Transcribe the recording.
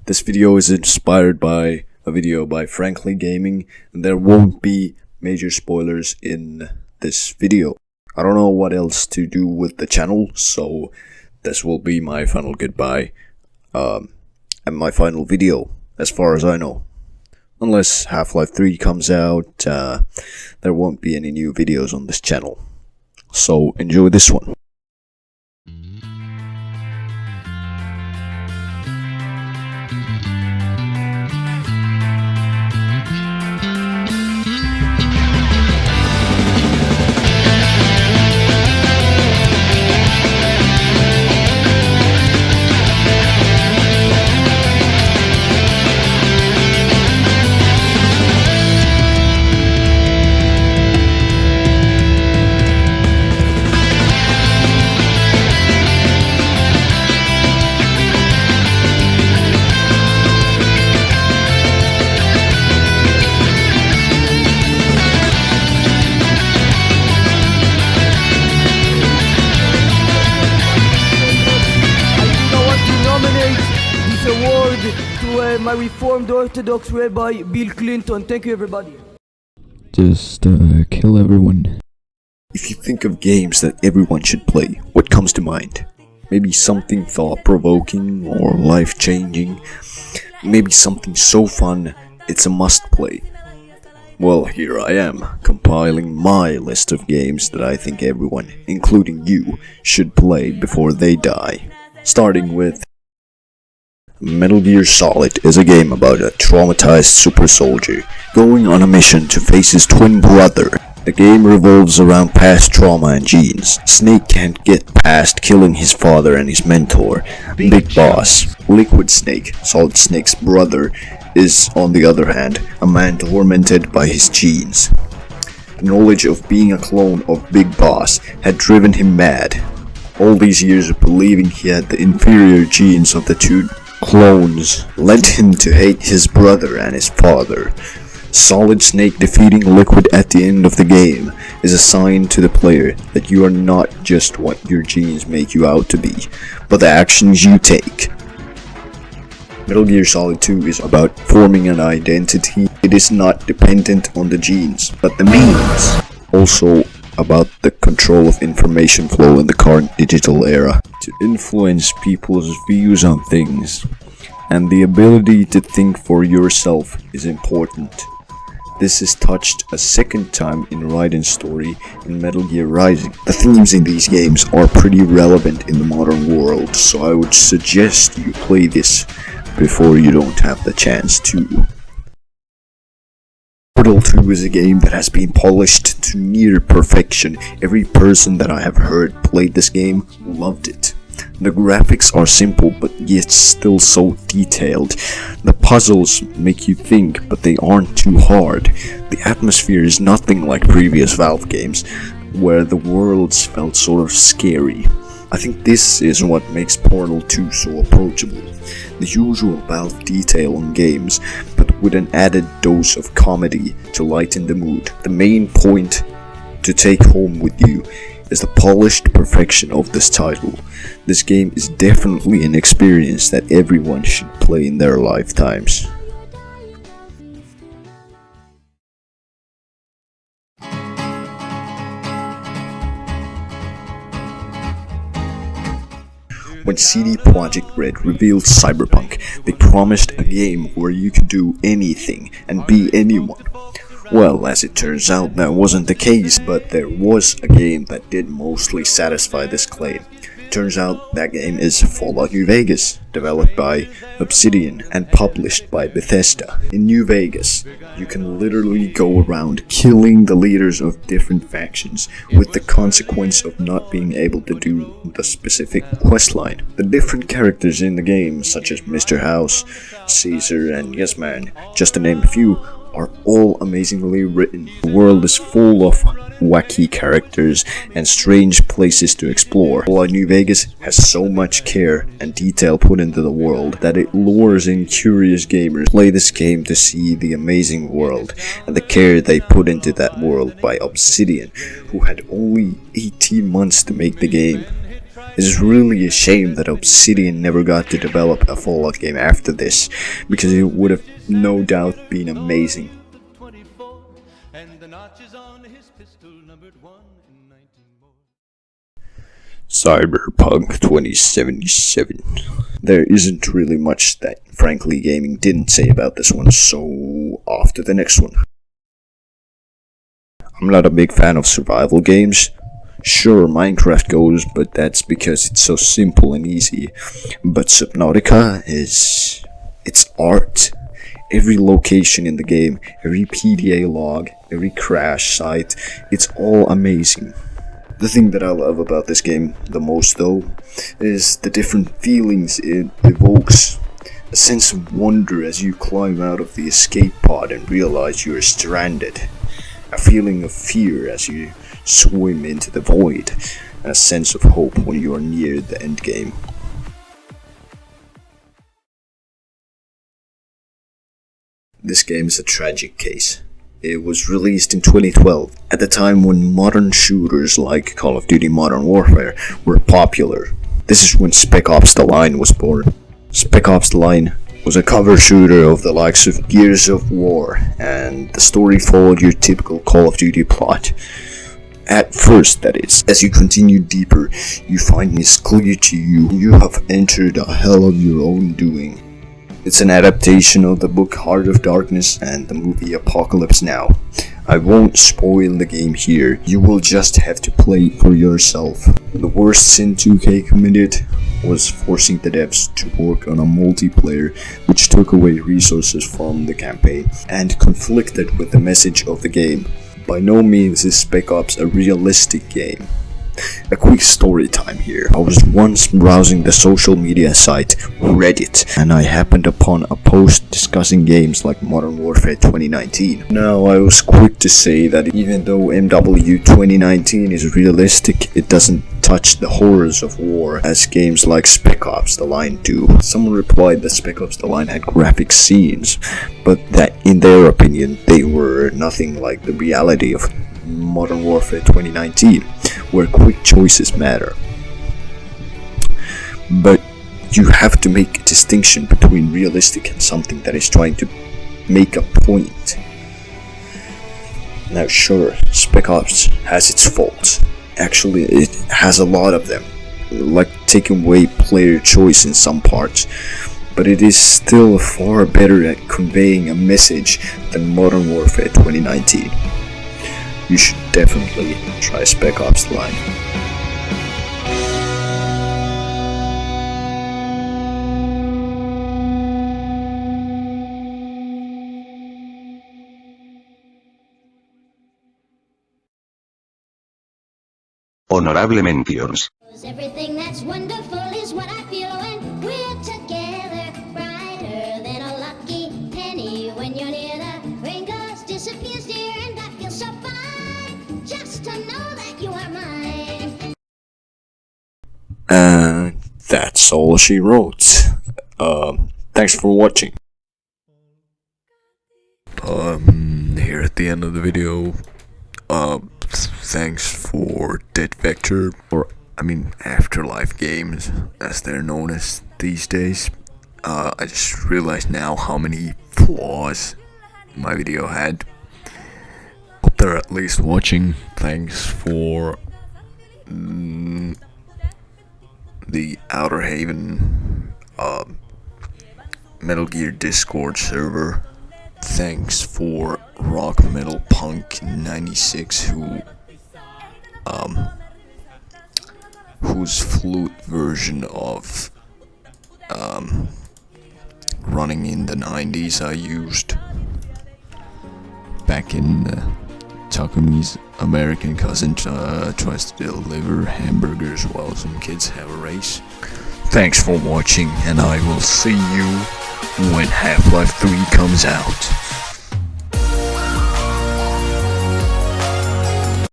This video is inspired by a video by Frankly Gaming, and there won't be major spoilers in this video. I don't know what else to do with the channel, so this will be my final goodbye and my final video, as far as I know. Unless Half-Life 3 comes out, there won't be any new videos on this channel. So enjoy this one. To my Reformed Orthodox Rabbi Bill Clinton. Thank you, everybody. Just kill everyone. If you think of games that everyone should play, what comes to mind? Maybe something thought-provoking or life-changing. Maybe something so fun it's a must-play. Well, here I am, compiling my list of games that I think everyone, including you, should play before they die. Starting with Metal Gear Solid is a game about a traumatized super soldier going on a mission to face his twin brother. The game revolves around past trauma and genes. Snake can't get past killing his father and his mentor, Big Boss. Liquid Snake, Solid Snake's brother, is, on the other hand, a man tormented by his genes. The knowledge of being a clone of Big Boss had driven him mad. All these years of believing he had the inferior genes of the two clones led him to hate his brother and his father. Solid Snake defeating Liquid at the end of the game is a sign to the player that you are not just what your genes make you out to be, but the actions you take. Metal Gear Solid 2 is about forming an identity. It is not dependent on the genes, but the means. Also about the control of information flow in the current digital era, to influence people's views on things, and the ability to think for yourself is important. This is touched a second time in Raiden's story in Metal Gear Rising. The themes in these games are pretty relevant in the modern world, so I would suggest you play this before you don't have the chance to. Portal 2 is a game that has been polished to near perfection. Every person that I have heard played this game loved it. The graphics are simple but yet still so detailed. The puzzles make you think, but they aren't too hard. The atmosphere is nothing like previous Valve games, where the worlds felt sort of scary. I think this is what makes Portal 2 so approachable. The usual Valve detail on games, but with an added dose of comedy to lighten the mood. The main point to take home with you is the polished perfection of this title. This game is definitely an experience that everyone should play in their lifetimes. When CD Projekt Red revealed Cyberpunk, they promised a game where you could do anything and be anyone. Well, as it turns out, that wasn't the case, but there was a game that did mostly satisfy this claim. Turns out that game is Fallout New Vegas, developed by Obsidian and published by Bethesda. In New Vegas, you can literally go around killing the leaders of different factions, with the consequence of not being able to do the specific questline. The different characters in the game, such as Mr. House, Caesar, and Yes Man, just to name a few, are all amazingly written. The world is full of wacky characters and strange places to explore. Fallout New Vegas has so much care and detail put into the world that it lures in curious gamers. Play this game to see the amazing world and the care they put into that world by Obsidian, who had only 18 months to make the game. It's really a shame that Obsidian never got to develop a Fallout game after this, because it would have no doubt been amazing. Cyberpunk 2077. There isn't really much that Frankly Gaming didn't say about this one, so off to the next one. I'm not a big fan of survival games. Sure, Minecraft goes, but that's because it's so simple and easy. But Subnautica it's art. Every location in the game, every PDA log, every crash site, it's all amazing. The thing that I love about this game the most though, is the different feelings it evokes. A sense of wonder as you climb out of the escape pod and realize you're stranded. A feeling of fear as you swim into the void, and a sense of hope when you are near the end game. This game is a tragic case. It was released in 2012, at the time when modern shooters like Call of Duty Modern Warfare were popular. This is when Spec Ops: The Line was born. Spec Ops: The Line was a cover shooter of the likes of Gears of War, and the story followed your typical Call of Duty plot. At first, that is. As you continue deeper, you find it's clear to you have entered a hell of your own doing. It's an adaptation of the book Heart of Darkness and the movie Apocalypse Now. I won't spoil the game here, you will just have to play it for yourself. The worst sin 2K committed was forcing the devs to work on a multiplayer which took away resources from the campaign and conflicted with the message of the game. By no means is Spec Ops a realistic game. A quick story time here. I was once browsing the social media site Reddit, and I happened upon a post discussing games like Modern Warfare 2019. Now, I was quick to say that even though MW 2019 is realistic, it doesn't touch the horrors of war as games like Spec Ops: The Line do. Someone replied that Spec Ops: The Line had graphic scenes, but that in their opinion they were nothing like the reality of Modern Warfare 2019, where quick choices matter. But you have to make a distinction between realistic and something that is trying to make a point. Now sure, Spec Ops has its faults. Actually, it has a lot of them, like taking away player choice in some parts. But it is still far better at conveying a message than Modern Warfare 2019. You should definitely try Spec Ops: The Line. Honorable mentions. Everything that's wonderful is what I feel when we're together. Brighter than a lucky penny when you're near. The rain goes, disappears, dear, and I feel so fine just to know that you are mine. And that's all she wrote. Thanks for watching. Here at the end of the video, thanks for Dead Vector, or Afterlife games, as they're known as these days. I just realized now how many flaws my video had. Hope they're at least watching. Thanks for the Outer Haven Metal Gear Discord server. Thanks for Rock Metal Punk 96 whose flute version of Running in the 90s I used back in Takumi's American cousin tries to deliver hamburgers while some kids have a race. Thanks for watching, and I will see you when Half-Life 3 comes out.